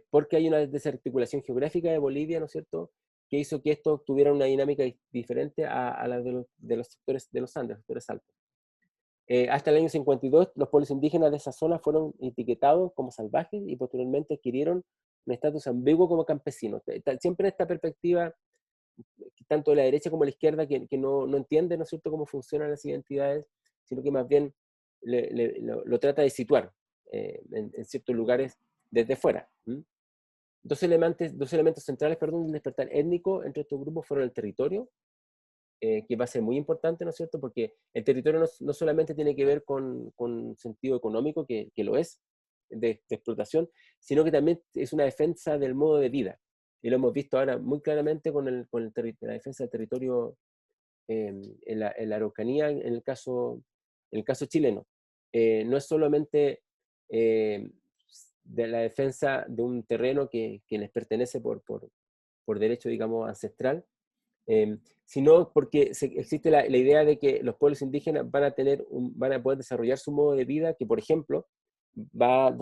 porque hay una desarticulación geográfica de Bolivia, ¿no es cierto?, que hizo que esto tuviera una dinámica diferente a la de los sectores de los Andes, los sectores altos. Hasta el año 52, los pueblos indígenas de esa zona fueron etiquetados como salvajes y posteriormente adquirieron un estatus ambiguo como campesinos. Siempre esta perspectiva, tanto de la derecha como de la izquierda, que no entiende, ¿no es cierto?, cómo funcionan las identidades, sino que más bien lo trata de situar en ciertos lugares desde fuera. Dos elementos centrales, del despertar étnico entre estos grupos fueron el territorio, que va a ser muy importante, ¿no es cierto?, porque el territorio no solamente tiene que ver con sentido económico, que lo es, de explotación, sino que también es una defensa del modo de vida. Y lo hemos visto ahora muy claramente con la defensa del territorio en la Araucanía, en el caso chileno. No es solamente de la defensa de un terreno que les pertenece por derecho, digamos, ancestral, sino porque existe la idea de que los pueblos indígenas van a poder desarrollar su modo de vida, que por ejemplo va a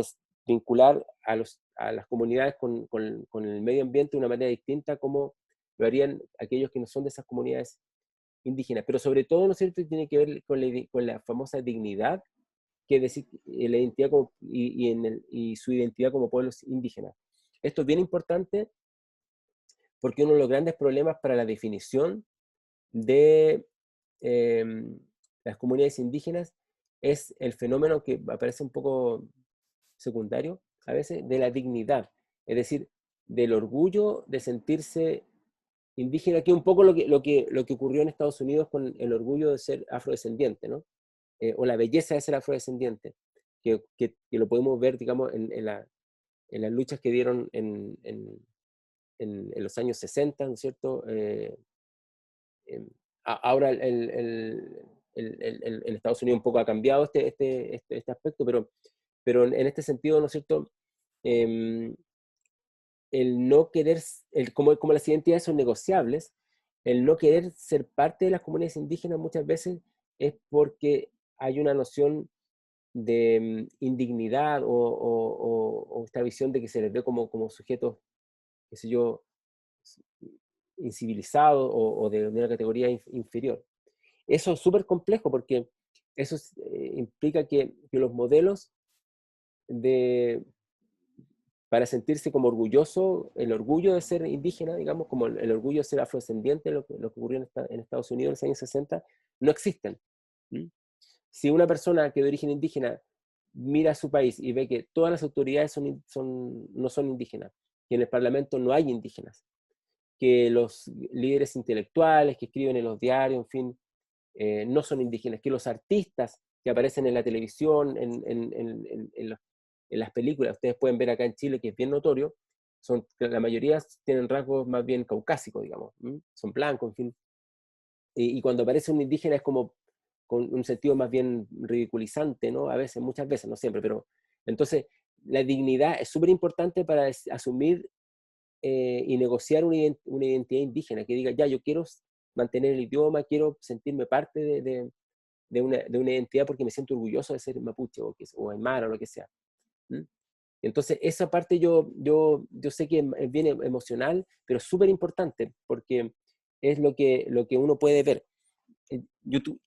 vincular a las comunidades con el medio ambiente de una manera distinta como lo harían aquellos que no son de esas comunidades indígenas. Pero sobre todo, ¿no es cierto?, tiene que ver con la famosa dignidad, que es decir, la identidad y su identidad como pueblos indígenas. Esto es bien importante porque uno de los grandes problemas para la definición de las comunidades indígenas es el fenómeno que aparece un poco secundario a veces, de la dignidad, es decir, del orgullo de sentirse indígena, que es un poco lo que ocurrió en Estados Unidos con el orgullo de ser afrodescendiente, ¿no? O la belleza de ser afrodescendiente, que lo podemos ver, digamos, en las luchas que dieron en los años 60, ¿no es cierto? Ahora el Estados Unidos un poco ha cambiado este aspecto, pero en este sentido, ¿no es cierto?, el no querer, como las identidades son negociables, el no querer ser parte de las comunidades indígenas muchas veces es porque hay una noción de indignidad o esta visión de que se les ve como sujetos, qué sé yo, incivilizados o de una categoría inferior. Eso es súper complejo porque eso implica que los modelos de, para sentirse como orgulloso, el orgullo de ser indígena, digamos, como el orgullo de ser afrodescendiente, lo que ocurrió en Estados Unidos en los años 60, no existen. ¿Mm? Si una persona que de origen indígena mira a su país y ve que todas las autoridades no son indígenas, que en el Parlamento no hay indígenas, que los líderes intelectuales que escriben en los diarios, en fin, no son indígenas, que los artistas que aparecen en la televisión, en las películas, ustedes pueden ver acá en Chile, que es bien notorio, la mayoría tienen rasgos más bien caucásicos, digamos, son blancos, en fin. Y cuando aparece un indígena es como con un sentido más bien ridiculizante, ¿no? A veces, muchas veces, no siempre, pero entonces la dignidad es súper importante para asumir y negociar una identidad indígena, que diga, ya, yo quiero mantener el idioma, quiero sentirme parte de una identidad porque me siento orgulloso de ser mapuche o aymara o lo que sea. ¿Mm? Entonces, esa parte yo sé que es bien emocional, pero súper importante, porque es lo que uno puede ver. En YouTube,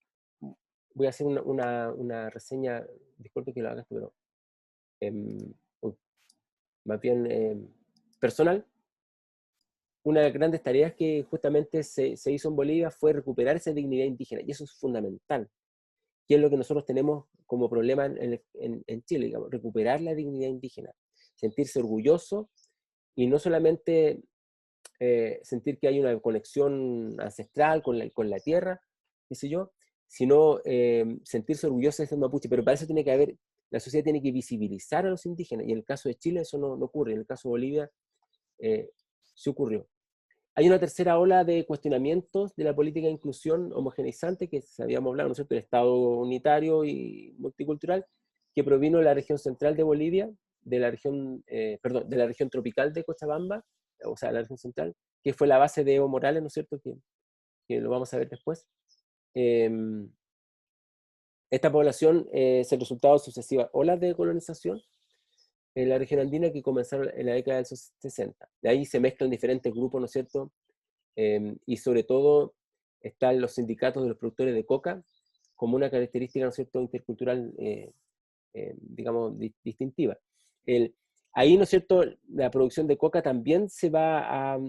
voy a hacer una reseña, disculpe que lo hagas, pero em, más bien personal. Una de las grandes tareas que justamente se hizo en Bolivia fue recuperar esa dignidad indígena, y eso es fundamental, que es lo que nosotros tenemos como problema en Chile, digamos, recuperar la dignidad indígena, sentirse orgulloso y no solamente sentir que hay una conexión ancestral con la tierra, qué sé yo, sino sentirse orgulloso de ser mapuche, pero para eso tiene que haber, la sociedad tiene que visibilizar a los indígenas, y en el caso de Chile eso no ocurre, en el caso de Bolivia eh, sí ocurrió. Hay una tercera ola de cuestionamientos de la política de inclusión homogeneizante que habíamos hablado, ¿no es cierto?, el Estado unitario y multicultural, que provino de la región central de Bolivia, de la región, perdón, de la región tropical de Cochabamba, o sea, la región central, que fue la base de Evo Morales, ¿no es cierto?, que lo vamos a ver después. Esta población es el resultado de sucesivas olas de colonización en la región andina que comenzaron en la década de los 60. De ahí se mezclan diferentes grupos, ¿no es cierto?, y sobre todo están los sindicatos de los productores de coca como una característica, ¿no es cierto?, intercultural, digamos, distintiva. Ahí, ¿no es cierto?, la producción de coca también se va a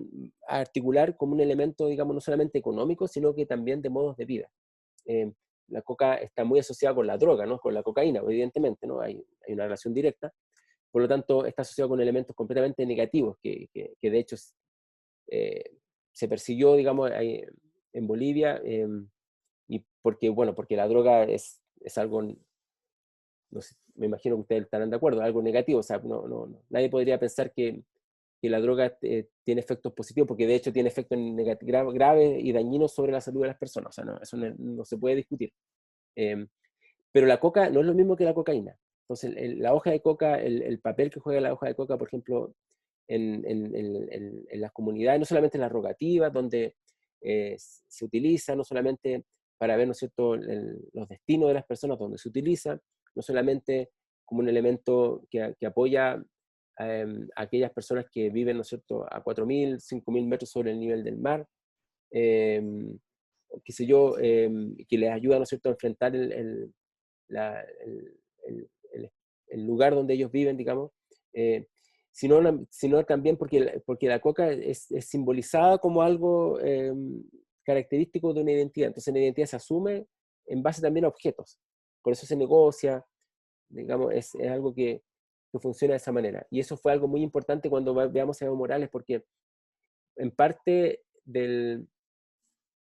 articular como un elemento, digamos, no solamente económico, sino que también de modos de vida. Eh, la coca está muy asociada con la droga, ¿no?, con la cocaína, evidentemente, ¿no?, hay una relación directa. Por lo tanto, está asociado con elementos completamente negativos, que de hecho eh, se persiguió, digamos, en Bolivia, y porque la droga es algo, no sé, me imagino que ustedes estarán de acuerdo, algo negativo, o sea, nadie podría pensar que la droga tiene efectos positivos, porque de hecho tiene efectos graves y dañinos sobre la salud de las personas, o sea, eso no se puede discutir. Pero la coca no es lo mismo que la cocaína. Entonces, la hoja de coca, el papel que juega la hoja de coca, por ejemplo, en las comunidades, no solamente en las rogativas, donde se utiliza, no solamente para ver, ¿no es cierto?, los destinos de las personas, donde se utiliza, no solamente como un elemento que apoya a aquellas personas que viven, ¿no es cierto?, a 4.000, 5.000 metros sobre el nivel del mar, eh, qué sé yo, que les ayuda, ¿no es cierto?, a enfrentar la- el, el lugar donde ellos viven, digamos, sino también porque la coca es simbolizada como algo característico de una identidad. Entonces la identidad se asume en base también a objetos. Por eso se negocia, digamos, es algo que funciona de esa manera. Y eso fue algo muy importante cuando veamos a Evo Morales, porque en parte de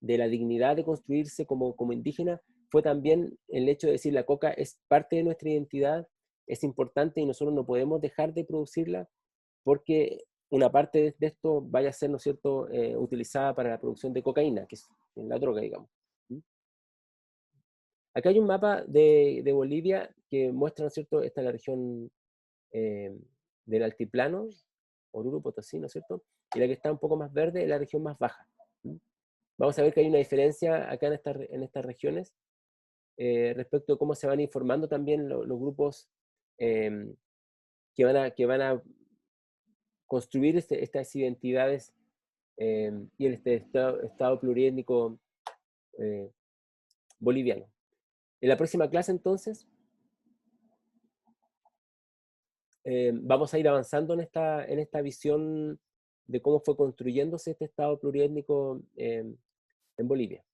la dignidad de construirse como indígena fue también el hecho de decir la coca es parte de nuestra identidad, es importante y nosotros no podemos dejar de producirla porque una parte de esto vaya a ser, ¿no es cierto?, utilizada para la producción de cocaína, que es la droga, digamos. ¿Mm? Acá hay un mapa de Bolivia que muestra, ¿no es cierto?, esta es la región eh, del altiplano, Oruro, Potosí, ¿no es cierto?, y la que está un poco más verde es la región más baja. ¿Mm? vamos a ver que hay una diferencia acá en estas regiones respecto a cómo se van informando también los grupos que van a construir estas identidades y este estado pluriétnico boliviano. En la próxima clase, entonces, vamos a ir avanzando en esta visión de cómo fue construyéndose este estado pluriétnico en Bolivia.